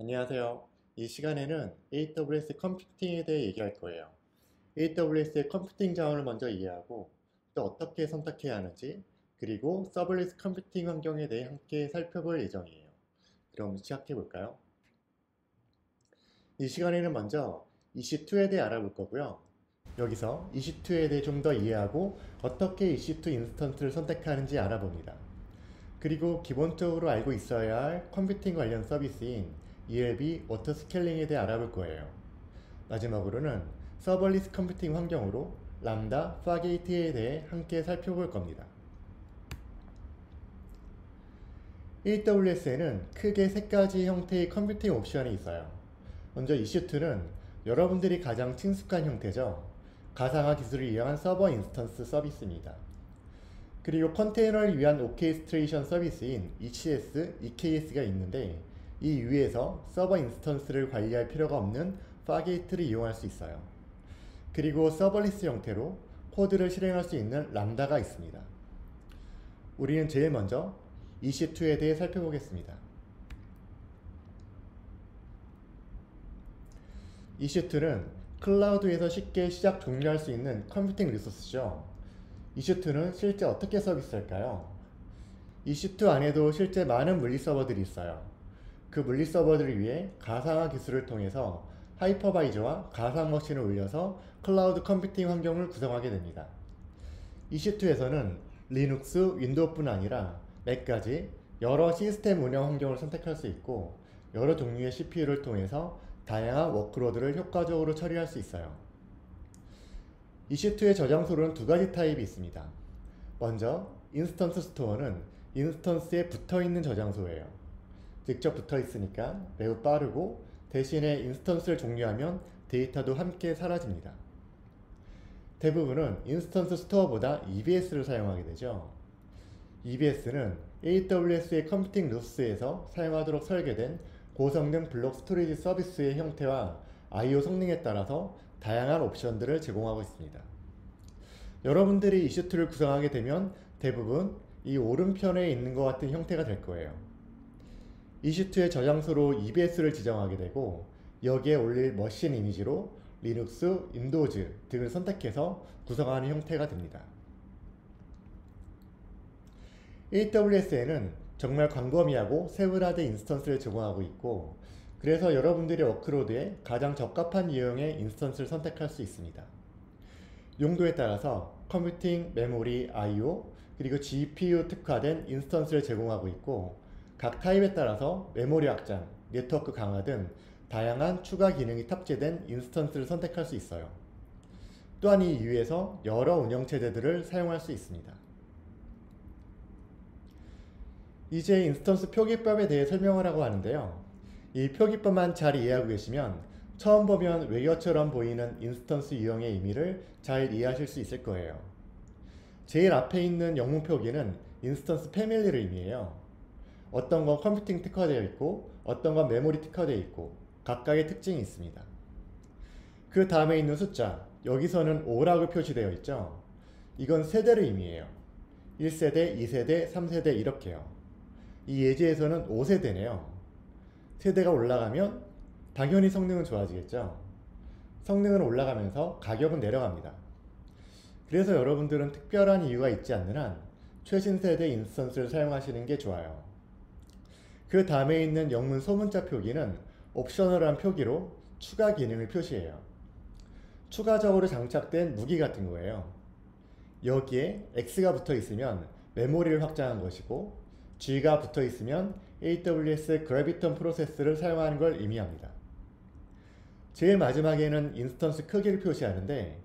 안녕하세요. 이 시간에는 AWS 컴퓨팅에 대해 얘기할 거예요. AWS의 컴퓨팅 자원을 먼저 이해하고 또 어떻게 선택해야 하는지 그리고 서블리스 컴퓨팅 환경에 대해 함께 살펴볼 예정이에요. 그럼 시작해 볼까요? 이 시간에는 먼저 EC2에 대해 알아볼 거고요. 여기서 EC2에 대해 좀 더 이해하고 어떻게 EC2 인스턴스를 선택하는지 알아봅니다. 그리고 기본적으로 알고 있어야 할 컴퓨팅 관련 서비스인 ELB 오토스케일링에 대해 알아볼 거예요. 마지막으로는 서버리스 컴퓨팅 환경으로 람다, 파게이트에 대해 함께 살펴볼 겁니다. AWS에는 크게 세 가지 형태의 컴퓨팅 옵션이 있어요. 먼저 EC2는 여러분들이 가장 친숙한 형태죠. 가상화 기술을 이용한 서버 인스턴스 서비스입니다. 그리고 컨테이너를 위한 오케스트레이션 서비스인 ECS, EKS가 있는데 이 위에서 서버 인스턴스를 관리할 필요가 없는 파게이트를 이용할 수 있어요. 그리고 서버리스 형태로 코드를 실행할 수 있는 람다가 있습니다. 우리는 제일 먼저 EC2에 대해 살펴보겠습니다. EC2는 클라우드에서 쉽게 시작 종료할 수 있는 컴퓨팅 리소스죠. EC2는 실제 어떻게 서비스할까요? EC2 안에도 실제 많은 물리 서버들이 있어요. 그 물리 서버들을 위해 가상화 기술을 통해서 하이퍼바이저와 가상 머신을 올려서 클라우드 컴퓨팅 환경을 구성하게 됩니다. EC2에서는 리눅스, 윈도우뿐 아니라 맥까지 여러 시스템 운영 환경을 선택할 수 있고 여러 종류의 CPU를 통해서 다양한 워크로드를 효과적으로 처리할 수 있어요. EC2의 저장소로는 두 가지 타입이 있습니다. 먼저 인스턴스 스토어는 인스턴스에 붙어있는 저장소예요. 직접 붙어있으니까 매우 빠르고 대신에 인스턴스를 종료하면 데이터도 함께 사라집니다. 대부분은 인스턴스 스토어보다 EBS를 사용하게 되죠. EBS는 AWS의 컴퓨팅 루스에서 사용하도록 설계된 고성능 블록 스토리지 서비스의 형태와 I/O 성능에 따라서 다양한 옵션들을 제공하고 있습니다. 여러분들이 EC2를 구성하게 되면 대부분 이 오른편에 있는 것 같은 형태가 될 거예요. EC2의 저장소로 EBS를 지정하게 되고 여기에 올릴 머신 이미지로 리눅스, 윈도우즈 등을 선택해서 구성하는 형태가 됩니다. AWS에는 정말 광범위하고 세분화된 인스턴스를 제공하고 있고 그래서 여러분들의 워크로드에 가장 적합한 유형의 인스턴스를 선택할 수 있습니다. 용도에 따라서 컴퓨팅, 메모리, I/O, 그리고 GPU 특화된 인스턴스를 제공하고 있고 각 타입에 따라서 메모리 확장, 네트워크 강화 등 다양한 추가 기능이 탑재된 인스턴스를 선택할 수 있어요. 또한 이 이유에서 여러 운영체제들을 사용할 수 있습니다. 이제 인스턴스 표기법에 대해 설명을 하고 하는데요. 이 표기법만 잘 이해하고 계시면 처음 보면 외겨처럼 보이는 인스턴스 유형의 의미를 잘 이해하실 수 있을 거예요. 제일 앞에 있는 영문 표기는 인스턴스 패밀리를 의미해요. 어떤 건 컴퓨팅 특화되어 있고 어떤 건 메모리 특화되어 있고 각각의 특징이 있습니다. 그 다음에 있는 숫자, 여기서는 5라고 표시되어 있죠. 이건 세대를 의미해요. 1세대, 2세대, 3세대 이렇게요. 이 예제에서는 5세대네요. 세대가 올라가면 당연히 성능은 좋아지겠죠. 성능은 올라가면서 가격은 내려갑니다. 그래서 여러분들은 특별한 이유가 있지 않는 한 최신 세대 인스턴스를 사용하시는 게 좋아요. 그 다음에 있는 영문 소문자 표기는 옵셔널한 표기로 추가 기능을 표시해요. 추가적으로 장착된 무기 같은 거예요. 여기에 X가 붙어 있으면 메모리를 확장한 것이고 G가 붙어 있으면 AWS 그래비턴 프로세스를 사용하는 걸 의미합니다. 제일 마지막에는 인스턴스 크기를 표시하는데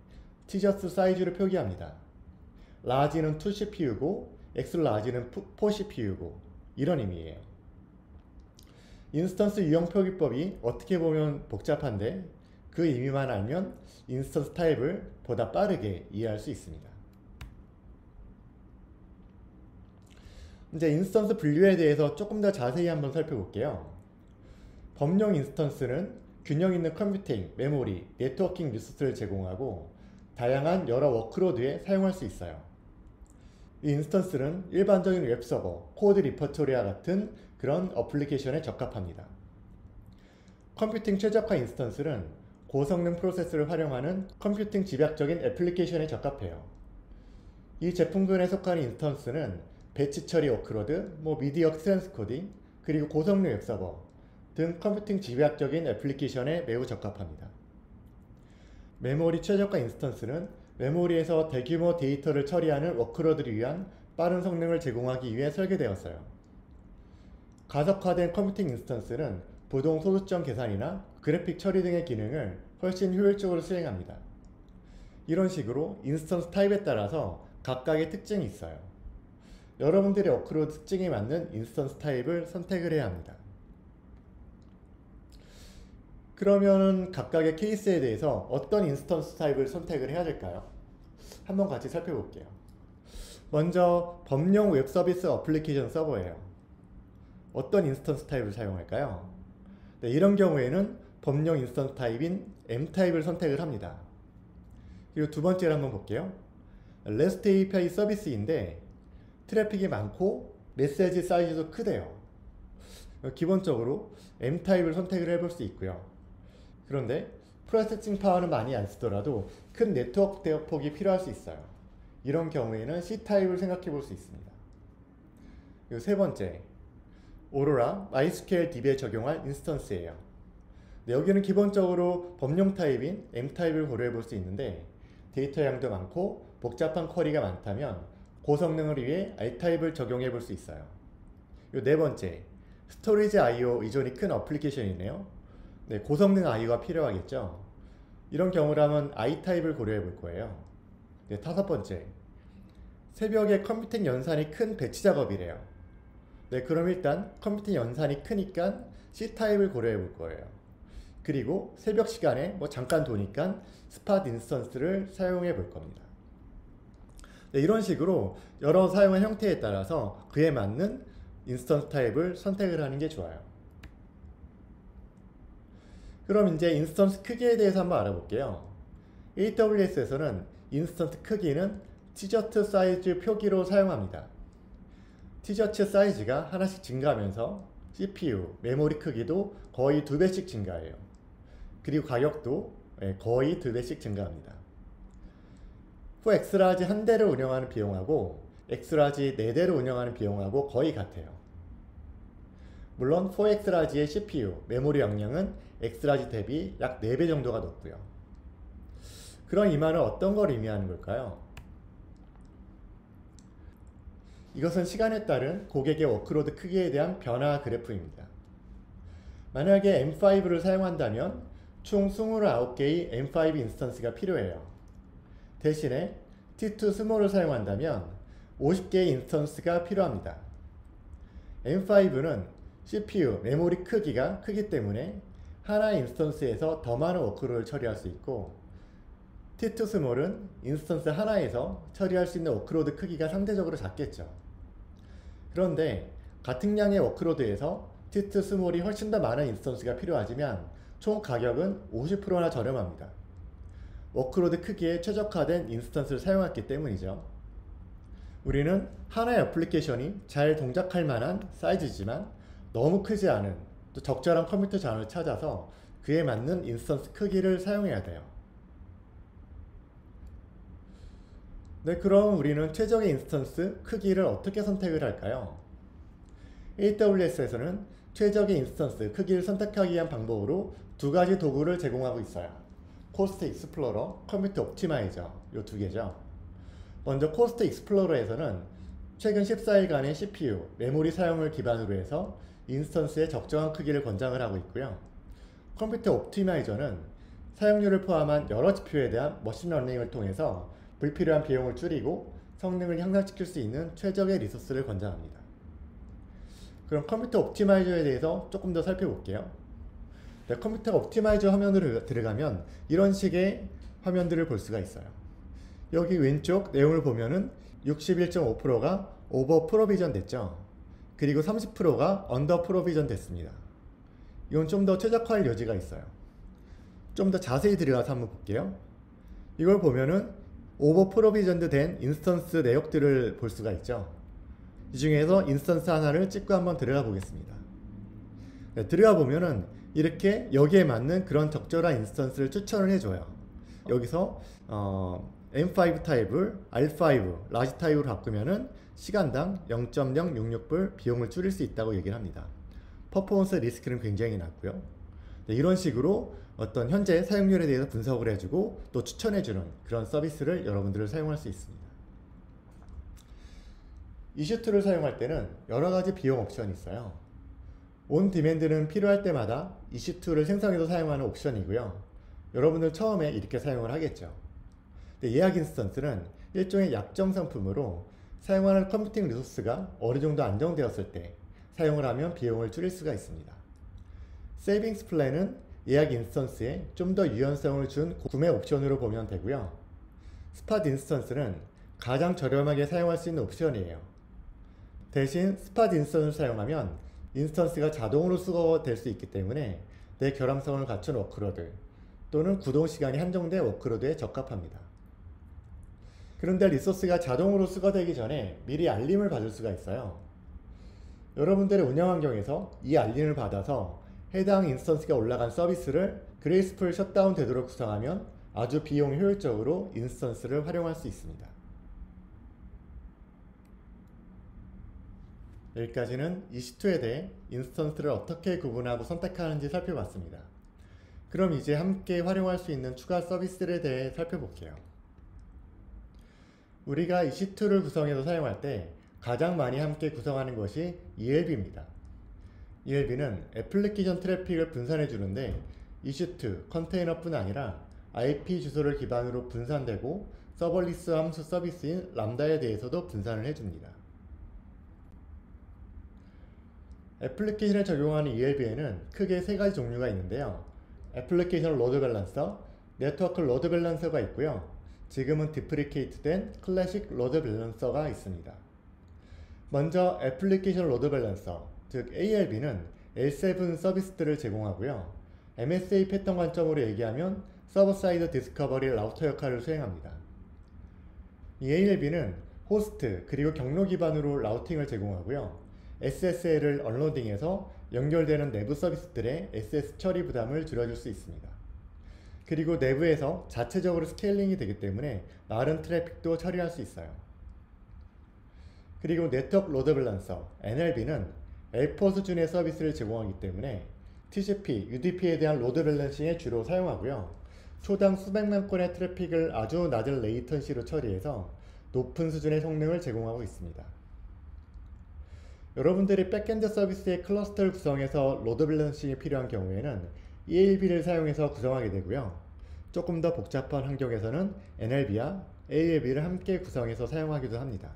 티저스 사이즈를 표기합니다. large는 2CPU고 xlarge는 4CPU고 이런 의미예요. 인스턴스 유형 표기법이 어떻게 보면 복잡한데 그 의미만 알면 인스턴스 타입을 보다 빠르게 이해할 수 있습니다. 이제 인스턴스 분류에 대해서 조금 더 자세히 한번 살펴볼게요. 범용 인스턴스는 균형 있는 컴퓨팅, 메모리, 네트워킹 리소스를 제공하고 다양한 여러 워크로드에 사용할 수 있어요. 이 인스턴스는 일반적인 웹서버, 코드 리퍼토리와 같은 그런 어플리케이션에 적합합니다. 컴퓨팅 최적화 인스턴스는 고성능 프로세서를 활용하는 컴퓨팅 집약적인 애플리케이션에 적합해요. 이 제품군에 속하는 인스턴스는 배치 처리 워크로드, 미디어 트랜스코딩, 그리고 고성능 웹서버 등 컴퓨팅 집약적인 애플리케이션에 매우 적합합니다. 메모리 최저가 인스턴스는 메모리에서 대규모 데이터를 처리하는 워크로드를 위한 빠른 성능을 제공하기 위해 설계되었어요. 가속화된 컴퓨팅 인스턴스는 부동 소수점 계산이나 그래픽 처리 등의 기능을 훨씬 효율적으로 수행합니다. 이런 식으로 인스턴스 타입에 따라서 각각의 특징이 있어요. 여러분들의 워크로드 특징에 맞는 인스턴스 타입을 선택을 해야 합니다. 그러면은 각각의 케이스에 대해서 어떤 인스턴스 타입을 선택을 해야 될까요? 한번 같이 살펴볼게요. 먼저 범용 웹서비스 어플리케이션 서버예요. 어떤 인스턴스 타입을 사용할까요? 네, 이런 경우에는 범용 인스턴스 타입인 M타입을 선택을 합니다. 그리고 두 번째를 한번 볼게요. REST API 서비스인데 트래픽이 많고 메시지 사이즈도 크대요. 기본적으로 M타입을 선택을 해볼 수 있고요. 그런데 프로세싱 파워는 많이 안 쓰더라도 큰 네트워크 대역폭이 필요할 수 있어요. 이런 경우에는 C타입을 생각해 볼 수 있습니다. 그리고 세 번째, 오로라 MySQL DB에 적용할 인스턴스예요. 네, 여기는 기본적으로 범용 타입인 M타입을 고려해 볼 수 있는데 데이터 양도 많고 복잡한 쿼리가 많다면 고성능을 위해 R타입을 적용해 볼 수 있어요. 네 번째, 스토리지 I/O 의존이 큰 어플리케이션이네요. 네, 고성능 I/O가 필요하겠죠. 이런 경우라면 I타입을 고려해 볼 거예요. 네, 다섯 번째, 새벽에 컴퓨팅 연산이 큰 배치 작업이래요. 네, 그럼 일단 컴퓨팅 연산이 크니까 C타입을 고려해 볼 거예요. 그리고 새벽 시간에 잠깐 도니까 스팟 인스턴스를 사용해 볼 겁니다. 네, 이런 식으로 여러 사용의 형태에 따라서 그에 맞는 인스턴스 타입을 선택을 하는 게 좋아요. 그럼 이제 인스턴스 크기에 대해서 한번 알아볼게요. AWS에서는 인스턴스 크기는 티저트 사이즈 표기로 사용합니다. 티저트 사이즈가 하나씩 증가하면서 CPU, 메모리 크기도 거의 2배씩 증가해요. 그리고 가격도 거의 2배씩 증가합니다. 엑스라지 한 대를 운영하는 비용하고 엑스라지 4대를 운영하는 비용하고 거의 같아요. 물론 4엑스라지의 CPU, 메모리 용량은 엑스라지 대비 약 4배 정도가 높고요. 그럼 이 말은 어떤 걸 의미하는 걸까요? 이것은 시간에 따른 고객의 워크로드 크기에 대한 변화 그래프입니다. 만약에 M5를 사용한다면 총 29개의 M5 인스턴스가 필요해요. 대신에 T2 스몰을 사용한다면 50개의 인스턴스가 필요합니다. M5는 CPU, 메모리 크기가 크기 때문에 하나의 인스턴스에서 더 많은 워크로드를 처리할 수 있고 T2 스몰은 인스턴스 하나에서 처리할 수 있는 워크로드 크기가 상대적으로 작겠죠. 그런데 같은 양의 워크로드에서 T2 스몰이 훨씬 더 많은 인스턴스가 필요하지만 총 가격은 50%나 저렴합니다. 워크로드 크기에 최적화된 인스턴스를 사용했기 때문이죠. 우리는 하나의 애플리케이션이 잘 동작할 만한 사이즈지만 너무 크지 않은 또 적절한 컴퓨터 장을 찾아서 그에 맞는 인스턴스 크기를 사용해야 돼요. 네, 그럼 우리는 최적의 인스턴스 크기를 어떻게 선택을 할까요? AWS에서는 최적의 인스턴스 크기를 선택하기 위한 방법으로 두 가지 도구를 제공하고 있어요. 코스트 익스플로러, 컴퓨터 옵티마이저 이 두 개죠. 먼저 코스트 익스플로러에서는 최근 14일간의 CPU, 메모리 사용을 기반으로 해서 인스턴스의 적정한 크기를 권장을 하고 있고요. 컴퓨터 옵티마이저는 사용료를 포함한 여러 지표에 대한 머신러닝을 통해서 불필요한 비용을 줄이고 성능을 향상시킬 수 있는 최적의 리소스를 권장합니다. 그럼 컴퓨터 옵티마이저에 대해서 조금 더 살펴볼게요. 네, 컴퓨터 옵티마이저 화면으로 들어가면 이런 식의 화면들을 볼 수가 있어요. 여기 왼쪽 내용을 보면은 61.5%가 오버 프로비전 됐죠. 그리고 30%가 언더 프로비전 됐습니다. 이건 좀 더 최적화할 여지가 있어요. 좀 더 자세히 들어가서 한번 볼게요. 이걸 보면은 오버 프로비전드 된 인스턴스 내역들을 볼 수가 있죠. 이 중에서 인스턴스 하나를 찍고 한번 들어가 보겠습니다. 네, 들어가 보면은 이렇게 여기에 맞는 그런 적절한 인스턴스를 추천을 해줘요. 여기서 M5 타입을 R5 라지 타입으로 바꾸면은 시간당 0.066불 비용을 줄일 수 있다고 얘기를 합니다. 퍼포먼스 리스크는 굉장히 낮고요. 네, 이런 식으로 어떤 현재 사용률에 대해서 분석을 해주고 또 추천해주는 그런 서비스를 여러분들을 사용할 수 있습니다. 이슈2를 사용할 때는 여러 가지 비용 옵션이 있어요. 온 디맨드는 필요할 때마다 이슈2를 생성해서 사용하는 옵션이고요. 여러분들 처음에 이렇게 사용을 하겠죠. 예약 인스턴스는 일종의 약정 상품으로 사용하는 컴퓨팅 리소스가 어느 정도 안정되었을 때 사용을 하면 비용을 줄일 수가 있습니다. 세이빙스 플랜은 예약 인스턴스에 좀 더 유연성을 준 구매 옵션으로 보면 되고요. 스팟 인스턴스는 가장 저렴하게 사용할 수 있는 옵션이에요. 대신 스팟 인스턴스를 사용하면 인스턴스가 자동으로 수거될 수 있기 때문에 내 결함성을 갖춘 워크로드 또는 구동 시간이 한정된 워크로드에 적합합니다. 그런데 리소스가 자동으로 수거되기 전에 미리 알림을 받을 수가 있어요. 여러분들의 운영 환경에서 이 알림을 받아서 해당 인스턴스가 올라간 서비스를 그레이스풀 셧다운 되도록 구성하면 아주 비용 효율적으로 인스턴스를 활용할 수 있습니다. 여기까지는 이슈2에 대해 인스턴스를 어떻게 구분하고 선택하는지 살펴봤습니다. 그럼 이제 함께 활용할 수 있는 추가 서비스들에 대해 살펴볼게요. 우리가 이슈2를 구성해서 사용할 때 가장 많이 함께 구성하는 것이 ELB입니다. ELB는 애플리케이션 트래픽을 분산해 주는데 이슈2 컨테이너뿐 아니라 IP 주소를 기반으로 분산되고 서벌리스 함수 서비스인 람다에 대해서도 분산을 해줍니다. 애플리케이션에 적용하는 ELB에는 크게 세 가지 종류가 있는데요. 애플리케이션 로드 밸런서, 네트워크 로드 밸런서가 있고요. 지금은 디프리케이트된 클래식 로드 밸런서가 있습니다. 먼저 애플리케이션 로드 밸런서, 즉 ALB는 L7 서비스들을 제공하고요. MSA 패턴 관점으로 얘기하면 서버 사이드 디스커버리 라우터 역할을 수행합니다. 이 ALB는 호스트 그리고 경로 기반으로 라우팅을 제공하고요. SSL을 언로딩해서 연결되는 내부 서비스들의 SS 처리 부담을 줄여줄 수 있습니다. 그리고 내부에서 자체적으로 스케일링이 되기 때문에 많은 트래픽도 처리할 수 있어요. 그리고 네트워크 로드 밸런서 NLB는 L4 수준의 서비스를 제공하기 때문에 TCP, UDP에 대한 로드 밸런싱에 주로 사용하고요. 초당 수백만 건의 트래픽을 아주 낮은 레이턴시로 처리해서 높은 수준의 성능을 제공하고 있습니다. 여러분들이 백엔드 서비스의 클러스터를 구성해서 로드 밸런싱이 필요한 경우에는 ELB를 사용해서 구성하게 되고요. 조금 더 복잡한 환경에서는 NLB와 ALB를 함께 구성해서 사용하기도 합니다.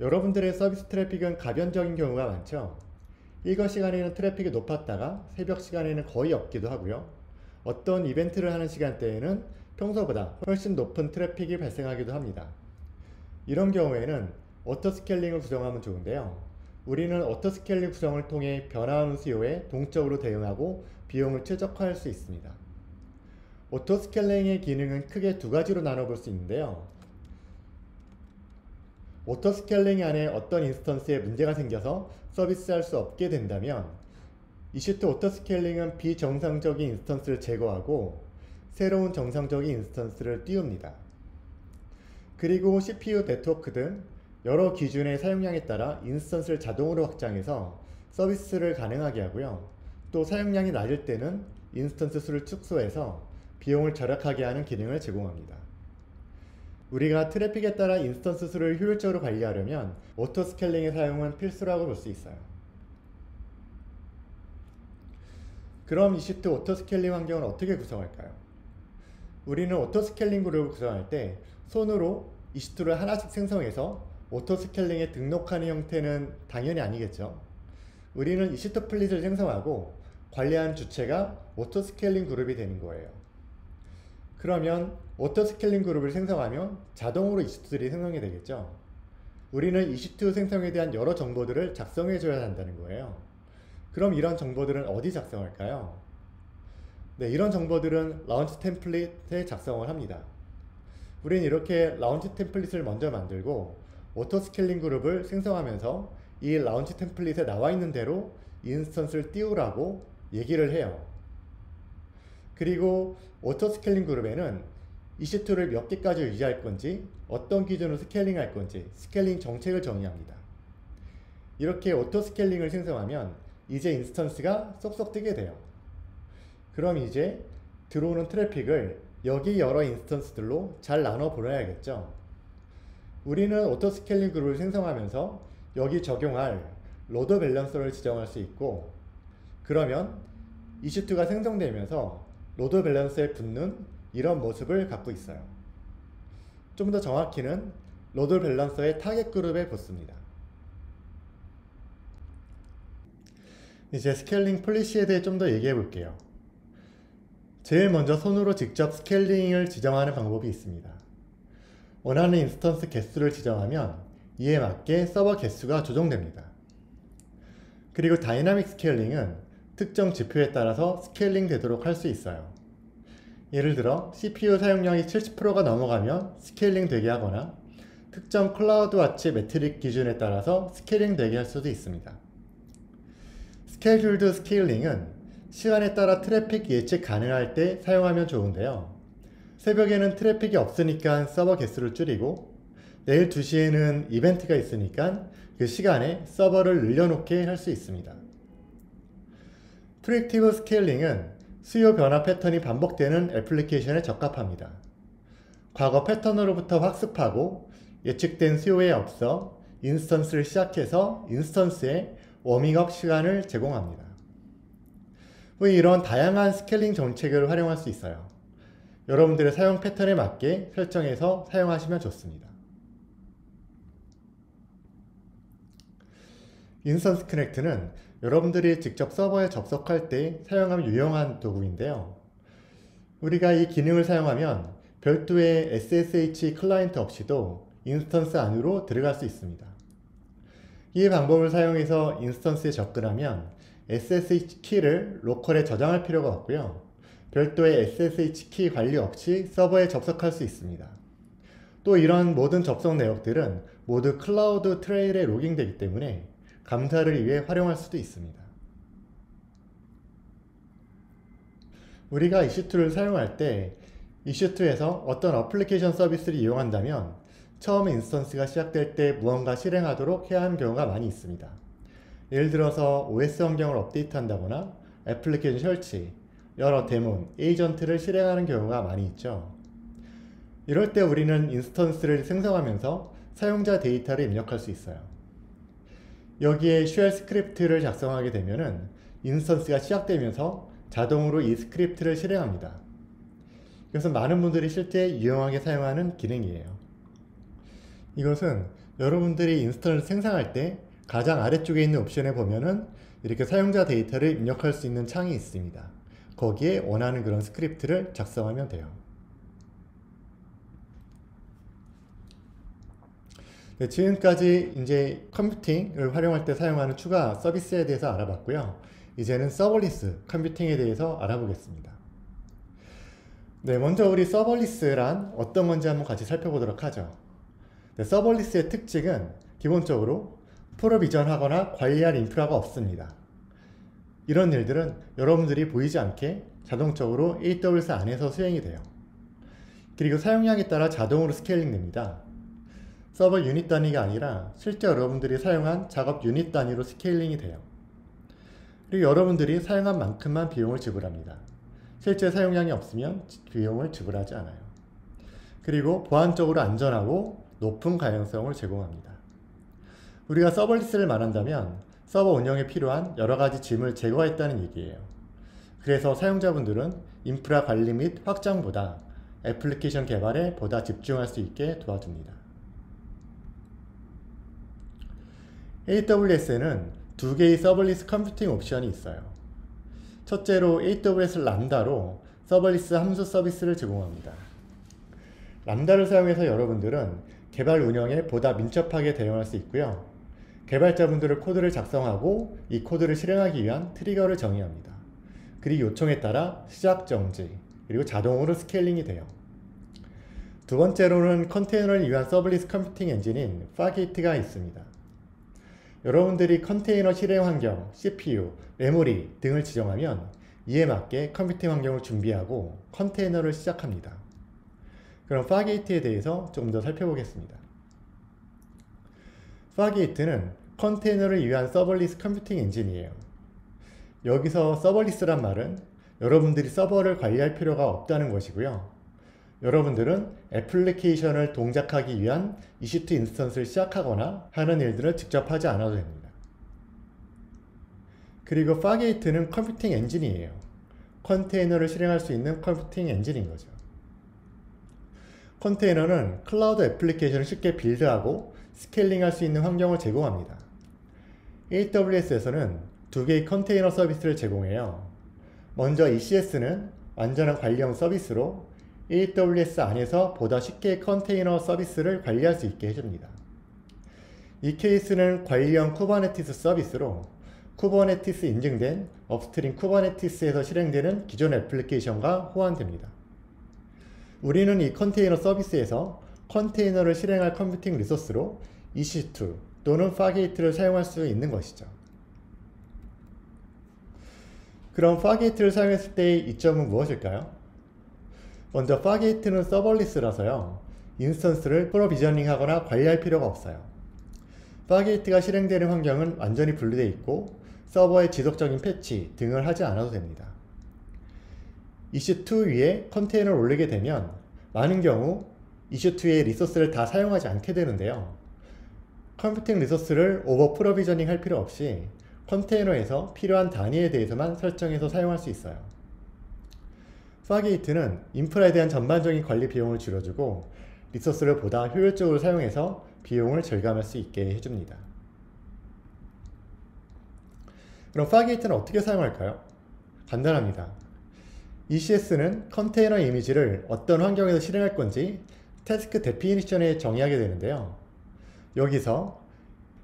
여러분들의 서비스 트래픽은 가변적인 경우가 많죠. 일거 시간에는 트래픽이 높았다가 새벽 시간에는 거의 없기도 하고요. 어떤 이벤트를 하는 시간대에는 평소보다 훨씬 높은 트래픽이 발생하기도 합니다. 이런 경우에는 오토스케일링을 구성하면 좋은데요. 우리는 오토스케일링 구성을 통해 변화하는 수요에 동적으로 대응하고 비용을 최적화할 수 있습니다. 오토스케일링의 기능은 크게 두 가지로 나눠볼 수 있는데요. 오토스케일링 안에 어떤 인스턴스에 문제가 생겨서 서비스할 수 없게 된다면 이슈2 오토스케일링은 비정상적인 인스턴스를 제거하고 새로운 정상적인 인스턴스를 띄웁니다. 그리고 CPU 네트워크 등 여러 기준의 사용량에 따라 인스턴스를 자동으로 확장해서 서비스를 가능하게 하고요. 또 사용량이 낮을 때는 인스턴스 수를 축소해서 비용을 절약하게 하는 기능을 제공합니다. 우리가 트래픽에 따라 인스턴스 수를 효율적으로 관리하려면 오토스케일링의 사용은 필수라고 볼 수 있어요. 그럼 이슈2 오토스케일링 환경을 어떻게 구성할까요? 우리는 오토스케일링 그룹을 구성할 때 손으로 이슈2를 하나씩 생성해서 오토스케일링에 등록하는 형태는 당연히 아니겠죠. 우리는 이슈2 플릿을 생성하고 관리하는 주체가 오토스케일링 그룹이 되는 거예요. 그러면 오토스케일링 그룹을 생성하면 자동으로 이슈2들이 생성이 되겠죠. 우리는 이슈2 생성에 대한 여러 정보들을 작성해 줘야 한다는 거예요. 그럼 이런 정보들은 어디 작성할까요? 네, 이런 정보들은 라운치 템플릿에 작성을 합니다. 우리는 이렇게 라운치 템플릿을 먼저 만들고 오토스케일링 그룹을 생성하면서 이 라운치 템플릿에 나와 있는 대로 인스턴스를 띄우라고 얘기를 해요. 그리고 오토 스케일링 그룹에는 EC2를 몇 개까지 유지할 건지, 어떤 기준으로 스케일링 할 건지 스케일링 정책을 정의합니다. 이렇게 오토 스케일링을 생성하면 이제 인스턴스가 쏙쏙 뜨게 돼요. 그럼 이제 들어오는 트래픽을 여기 여러 인스턴스들로 잘 나눠 보내야겠죠. 우리는 오토 스케일링 그룹을 생성하면서 여기 적용할 로드 밸런서를 지정할 수 있고, 그러면 EC2가 생성되면서 로드 밸런서에 붙는 이런 모습을 갖고 있어요. 좀 더 정확히는 로드 밸런서의 타겟 그룹에 붙습니다. 이제 스케일링 폴리시에 대해 좀 더 얘기해 볼게요. 제일 먼저 손으로 직접 스케일링을 지정하는 방법이 있습니다. 원하는 인스턴스 개수를 지정하면 이에 맞게 서버 개수가 조정됩니다. 그리고 다이나믹 스케일링은 특정 지표에 따라서 스케일링 되도록 할 수 있어요. 예를 들어 CPU 사용량이 70%가 넘어가면 스케일링 되게 하거나 특정 클라우드와치 매트릭 기준에 따라서 스케일링 되게 할 수도 있습니다. 스케줄드 스케일링은 시간에 따라 트래픽 예측 가능할 때 사용하면 좋은데요. 새벽에는 트래픽이 없으니까 서버 개수를 줄이고, 내일 2시에는 이벤트가 있으니까 그 시간에 서버를 늘려놓게 할 수 있습니다. 프리딕티브 스케일링은 수요 변화 패턴이 반복되는 애플리케이션에 적합합니다. 과거 패턴으로부터 학습하고 예측된 수요에 앞서 인스턴스를 시작해서 인스턴스에 워밍업 시간을 제공합니다. 이런 다양한 스케일링 정책을 활용할 수 있어요. 여러분들의 사용 패턴에 맞게 설정해서 사용하시면 좋습니다. 인스턴스 커넥트는 여러분들이 직접 서버에 접속할 때 사용하면 유용한 도구인데요. 우리가 이 기능을 사용하면 별도의 SSH 클라이언트 없이도 인스턴스 안으로 들어갈 수 있습니다. 이 방법을 사용해서 인스턴스에 접근하면 SSH 키를 로컬에 저장할 필요가 없고요. 별도의 SSH 키 관리 없이 서버에 접속할 수 있습니다. 또 이런 모든 접속 내역들은 모두 클라우드 트레일에 로깅되기 때문에 감사를 위해 활용할 수도 있습니다. 우리가 EC2를 사용할 때 EC2에서 어떤 어플리케이션 서비스를 이용한다면 처음 인스턴스가 시작될 때 무언가 실행하도록 해야 하는 경우가 많이 있습니다. 예를 들어서 OS 환경을 업데이트한다거나 애플리케이션 설치, 여러 데몬, 에이전트를 실행하는 경우가 많이 있죠. 이럴 때 우리는 인스턴스를 생성하면서 사용자 데이터를 입력할 수 있어요. 여기에 쉘 스크립트를 작성하게 되면은 인스턴스가 시작되면서 자동으로 이 스크립트를 실행합니다. 이것은 많은 분들이 실제 유용하게 사용하는 기능이에요. 이것은 여러분들이 인스턴스를 생성할 때 가장 아래쪽에 있는 옵션에 보면은 이렇게 사용자 데이터를 입력할 수 있는 창이 있습니다. 거기에 원하는 그런 스크립트를 작성하면 돼요. 네, 지금까지 이제 컴퓨팅을 활용할 때 사용하는 추가 서비스에 대해서 알아봤고요. 이제는 서버리스 컴퓨팅에 대해서 알아보겠습니다. 네, 먼저 우리 서버리스란 어떤 건지 한번 같이 살펴보도록 하죠. 네, 서버리스의 특징은 기본적으로 프로비전하거나 관리할 인프라가 없습니다. 이런 일들은 여러분들이 보이지 않게 자동적으로 AWS 안에서 수행이 돼요. 그리고 사용량에 따라 자동으로 스케일링 됩니다. 서버 유닛 단위가 아니라 실제 여러분들이 사용한 작업 유닛 단위로 스케일링이 돼요. 그리고 여러분들이 사용한 만큼만 비용을 지불합니다. 실제 사용량이 없으면 비용을 지불하지 않아요. 그리고 보안적으로 안전하고 높은 가용성을 제공합니다. 우리가 서버리스를 말한다면 서버 운영에 필요한 여러가지 짐을 제거했다는 얘기예요. 그래서 사용자분들은 인프라 관리 및 확장보다 애플리케이션 개발에 보다 집중할 수 있게 도와줍니다. AWS에는 두 개의 서버리스 컴퓨팅 옵션이 있어요. 첫째로 AWS 람다로 서버리스 함수 서비스를 제공합니다. 람다를 사용해서 여러분들은 개발 운영에 보다 민첩하게 대응할 수 있고요. 개발자분들은 코드를 작성하고 이 코드를 실행하기 위한 트리거를 정의합니다. 그리고 요청에 따라 시작 정지, 그리고 자동으로 스케일링이 돼요. 두 번째로는 컨테이너를 위한 서버리스 컴퓨팅 엔진인 파게이트가 있습니다. 여러분들이 컨테이너 실행 환경, CPU, 메모리 등을 지정하면 이에 맞게 컴퓨팅 환경을 준비하고 컨테이너를 시작합니다. 그럼 파게이트에 대해서 조금 더 살펴보겠습니다. 파게이트는 컨테이너를 위한 서버리스 컴퓨팅 엔진이에요. 여기서 서버리스란 말은 여러분들이 서버를 관리할 필요가 없다는 것이고요. 여러분들은 애플리케이션을 동작하기 위한 EC2 인스턴스를 시작하거나 하는 일들을 직접 하지 않아도 됩니다. 그리고 파게이트는 컴퓨팅 엔진이에요. 컨테이너를 실행할 수 있는 컴퓨팅 엔진인 거죠. 컨테이너는 클라우드 애플리케이션을 쉽게 빌드하고 스케일링할 수 있는 환경을 제공합니다. AWS에서는 두 개의 컨테이너 서비스를 제공해요. 먼저 ECS는 완전한 관리형 서비스로 AWS 안에서 보다 쉽게 컨테이너 서비스를 관리할 수 있게 해줍니다. EKS는 관리형 쿠버네티스 서비스로 쿠버네티스 인증된 업스트림 쿠버네티스에서 실행되는 기존 애플리케이션과 호환됩니다. 우리는 이 컨테이너 서비스에서 컨테이너를 실행할 컴퓨팅 리소스로 EC2 또는 파게이트를 사용할 수 있는 것이죠. 그럼 파게이트를 사용했을 때의 이점은 무엇일까요? 먼저 파게이트는 서버리스라서요. 인스턴스를 프로비저닝하거나 관리할 필요가 없어요. 파게이트가 실행되는 환경은 완전히 분리되어 있고 서버의 지속적인 패치 등을 하지 않아도 됩니다. EC2 위에 컨테이너를 올리게 되면 많은 경우 EC2의 리소스를 다 사용하지 않게 되는데요. 컴퓨팅 리소스를 오버 프로비저닝 할 필요 없이 컨테이너에서 필요한 단위에 대해서만 설정해서 사용할 수 있어요. 파게이트는 인프라에 대한 전반적인 관리 비용을 줄여주고 리소스를 보다 효율적으로 사용해서 비용을 절감할 수 있게 해줍니다. 그럼 파게이트는 어떻게 사용할까요? 간단합니다. ECS는 컨테이너 이미지를 어떤 환경에서 실행할 건지 태스크 데피니션에 정의하게 되는데요. 여기서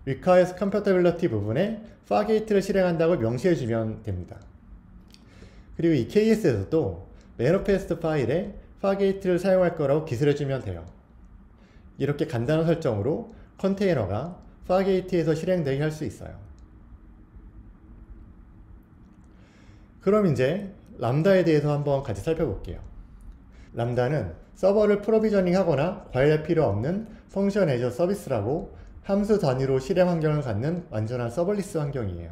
requires compatibility 부분에 파게이트를 실행한다고 명시해주면 됩니다. 그리고 이 KS에서도 매니페스트 파일에 파게이트를 사용할 거라고 기술해주면 돼요. 이렇게 간단한 설정으로 컨테이너가 파게이트에서 실행되게 할 수 있어요. 그럼 이제 람다에 대해서 한번 같이 살펴볼게요. 람다는 서버를 프로비저닝 하거나 관리할 필요 없는 펑션 애저 서비스라고 함수 단위로 실행 환경을 갖는 완전한 서버리스 환경이에요.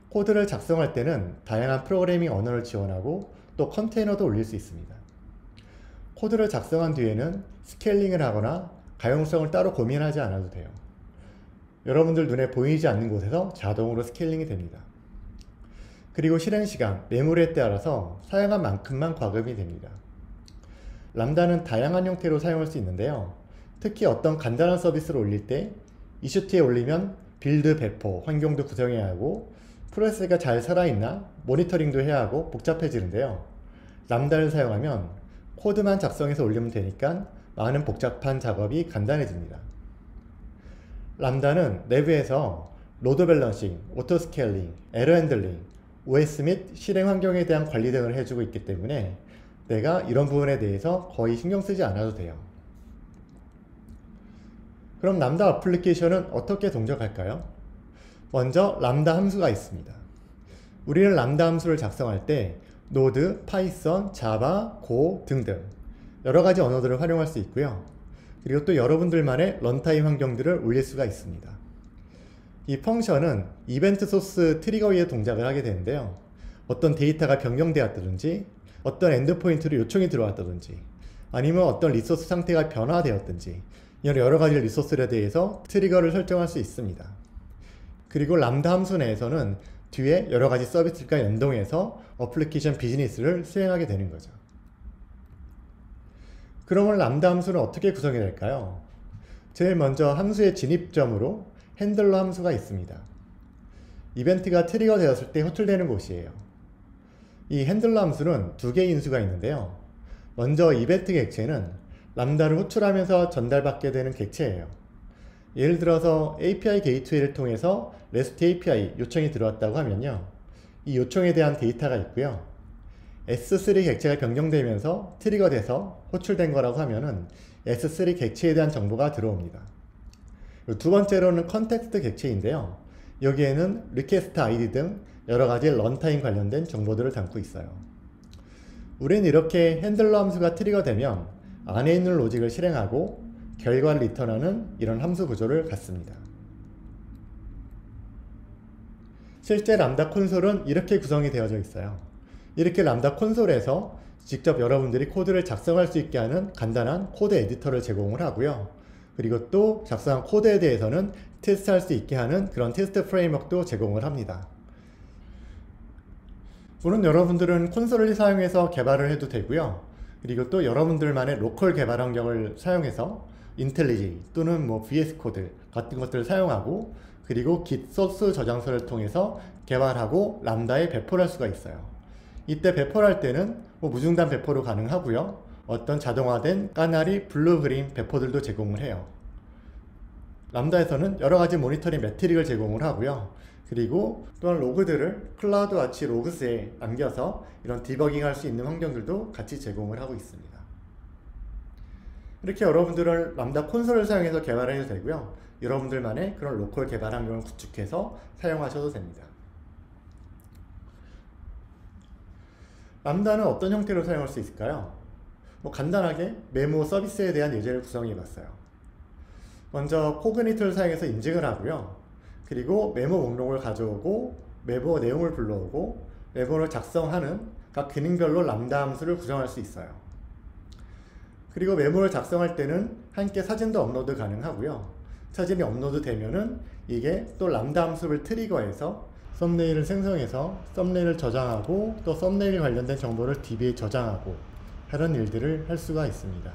코드를 작성할 때는 다양한 프로그래밍 언어를 지원하고 또 컨테이너도 올릴 수 있습니다. 코드를 작성한 뒤에는 스케일링을 하거나 가용성을 따로 고민하지 않아도 돼요. 여러분들 눈에 보이지 않는 곳에서 자동으로 스케일링이 됩니다. 그리고 실행시간, 메모리에 따라서 사용한 만큼만 과금이 됩니다. 람다는 다양한 형태로 사용할 수 있는데요. 특히 어떤 간단한 서비스를 올릴 때 EC2에 올리면 빌드 배포, 환경도 구성해야 하고 프로세스가 잘 살아있나 모니터링도 해야 하고 복잡해지는데요. 람다를 사용하면 코드만 작성해서 올리면 되니까 많은 복잡한 작업이 간단해집니다. 람다는 내부에서 로드 밸런싱, 오토 스케일링, 에러 핸들링, OS 및 실행 환경에 대한 관리 등을 해주고 있기 때문에 내가 이런 부분에 대해서 거의 신경 쓰지 않아도 돼요. 그럼 람다 애플리케이션은 어떻게 동작할까요? 먼저 람다 함수가 있습니다. 우리는 람다 함수를 작성할 때 노드, 파이썬, 자바, 고 등등 여러가지 언어들을 활용할 수 있고요. 그리고 또 여러분들만의 런타임 환경들을 올릴 수가 있습니다. 이 펑션은 이벤트 소스 트리거 위에 동작을 하게 되는데요. 어떤 데이터가 변경되었다든지 어떤 엔드포인트로 요청이 들어왔다든지 아니면 어떤 리소스 상태가 변화되었든지 이런 여러가지 리소스에 대해서 트리거를 설정할 수 있습니다. 그리고 람다 함수 내에서는 뒤에 여러가지 서비스가 연동해서 애플리케이션 비즈니스를 수행하게 되는 거죠. 그러면 람다 함수는 어떻게 구성이 될까요? 제일 먼저 함수의 진입점으로 핸들러 함수가 있습니다. 이벤트가 트리거 되었을 때 호출되는 곳이에요. 이 핸들러 함수는 두 개의 인수가 있는데요. 먼저 이벤트 객체는 람다를 호출하면서 전달받게 되는 객체예요. 예를 들어서 API 게이트웨이를 통해서 REST API 요청이 들어왔다고 하면요. 이 요청에 대한 데이터가 있고요. S3 객체가 변경되면서 트리거 돼서 호출된 거라고 하면은 S3 객체에 대한 정보가 들어옵니다. 두 번째로는 컨텍스트 객체인데요. 여기에는 리퀘스트 아이디 등 여러가지 런타임 관련된 정보들을 담고 있어요. 우리는 이렇게 핸들러 함수가 트리거되면 안에 있는 로직을 실행하고 결과를 리턴하는 이런 함수 구조를 갖습니다. 실제 람다 콘솔은 이렇게 구성이 되어져 있어요. 이렇게 람다 콘솔에서 직접 여러분들이 코드를 작성할 수 있게 하는 간단한 코드 에디터를 제공을 하고요. 그리고 또 작성한 코드에 대해서는 테스트할 수 있게 하는 그런 테스트 프레임워크도 제공을 합니다. 물론 여러분들은 콘솔을 사용해서 개발을 해도 되고요. 그리고 또 여러분들만의 로컬 개발 환경을 사용해서 인텔리지 또는 VS 코드 같은 것들을 사용하고 그리고 git 소스 저장소를 통해서 개발하고 람다에 배포를 할 수가 있어요. 이때 배포를 할 때는 무중단 배포로 가능하고요. 어떤 자동화된 까나리, 블루, 그린 배포들도 제공을 해요. 람다에서는 여러가지 모니터링 매트릭을 제공을 하고요. 그리고 또한 로그들을 클라우드와치 로그스에 남겨서 이런 디버깅 할 수 있는 환경들도 같이 제공을 하고 있습니다. 이렇게 여러분들은 람다 콘솔을 사용해서 개발을 해도 되고요. 여러분들만의 그런 로컬 개발 환경을 구축해서 사용하셔도 됩니다. 람다는 어떤 형태로 사용할 수 있을까요? 간단하게 메모 서비스에 대한 예제를 구성해 봤어요. 먼저 코그니트를 사용해서 인증을 하고요. 그리고 메모 목록을 가져오고 메모 내용을 불러오고 메모를 작성하는 각 기능별로 람다 함수를 구성할 수 있어요. 그리고 메모를 작성할 때는 함께 사진도 업로드 가능하고요. 사진이 업로드 되면은 이게 또 람다 함수를 트리거해서 썸네일을 생성해서 썸네일을 저장하고 또 썸네일 관련된 정보를 DB에 저장하고 하는 일들을 할 수가 있습니다.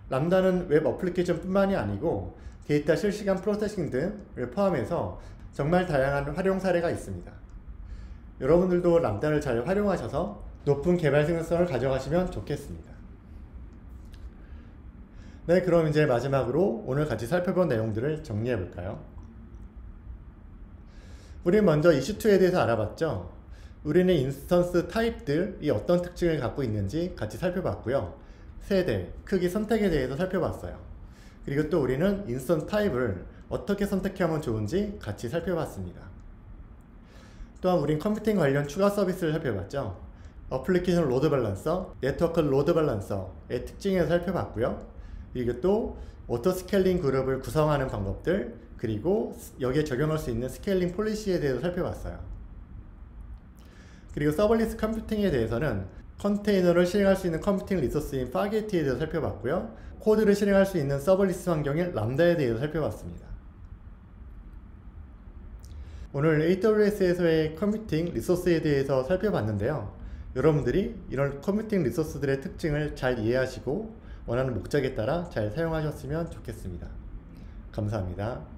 람다는 웹 어플리케이션 뿐만이 아니고 데이터 실시간 프로세싱 등을 포함해서 정말 다양한 활용 사례가 있습니다. 여러분들도 람다를 잘 활용하셔서 높은 개발 생산성을 가져가시면 좋겠습니다. 네, 그럼 이제 마지막으로 오늘 같이 살펴본 내용들을 정리해 볼까요? 우리는 먼저 이슈2에 대해서 알아봤죠. 우리는 인스턴스 타입들이 어떤 특징을 갖고 있는지 같이 살펴봤고요. 세대, 크기, 선택에 대해서 살펴봤어요. 그리고 또 우리는 인스턴스 타입을 어떻게 선택하면 좋은지 같이 살펴봤습니다. 또한 우린 컴퓨팅 관련 추가 서비스를 살펴봤죠. 어플리케이션 로드 밸런서, 네트워크 로드 밸런서의 특징을 살펴봤고요. 그리고 또 오토 스케일링 그룹을 구성하는 방법들, 그리고 여기에 적용할 수 있는 스케일링 폴리시에 대해서 살펴봤어요. 그리고 서버리스 컴퓨팅에 대해서는 컨테이너를 실행할 수 있는 컴퓨팅 리소스인 파게티에 대해서 살펴봤고요. 코드를 실행할 수 있는 서버리스 환경인 람다에 대해서 살펴봤습니다. 오늘 AWS에서의 컴퓨팅 리소스에 대해서 살펴봤는데요. 여러분들이 이런 컴퓨팅 리소스들의 특징을 잘 이해하시고 원하는 목적에 따라 잘 사용하셨으면 좋겠습니다. 감사합니다.